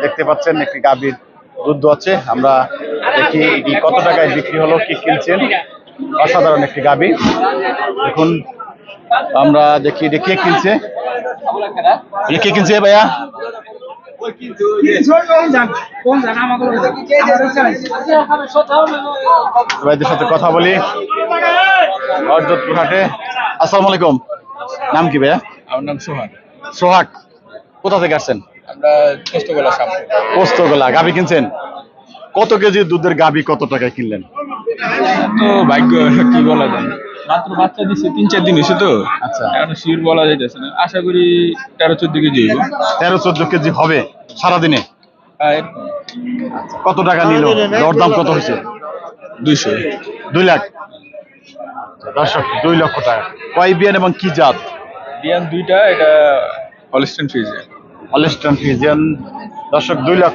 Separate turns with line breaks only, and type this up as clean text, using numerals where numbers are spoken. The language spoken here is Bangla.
দেখতে পাচ্ছেন একটি গাভীর দুধ আছে। আমরা দেখি এটি কত টাকায় বিক্রি হলো, কি কিনছেন। অসাধারণ একটি গাভী। দেখুন আমরা দেখি এটি কে কিনছে, কে কিনছে ভাইয়া? ভাইদের সাথে কথা বলি। হরজতপুর হাটে। আসসালামু আলাইকুম, নাম কি ভাইয়া?
আমার নাম সোহান।
সোহাগ, কোথা থেকে আসছেন?
আমরা পোস্তগোলা সামনে।
পোস্তগোলা। গাভী কিনছেন? কত কেজি দুধের গাভী কত টাকায় কিনলেন?
তো ভাগ্য কি বলা যায়, মাত্র বাচ্চা দিচ্ছে 3-4 দিন হয়েছে তো।
আচ্ছা,
এখন শিওর বলা যাইতেছে না, আশা করি 13-14 কেজি হইব।
13-14 কেজি হবে সারাদিনে। কত টাকা নিল, দরদাম কত হয়েছে?
200।
2 লাখ। দর্শক 2 লক্ষ টাকা। কয় বিয়ান এবং কি জাত?
বিয়ান দুইটা, এটা হলস্টাইন ফ্রিজিয়ান।
Holstein Friesian. দর্শক 2 লাখ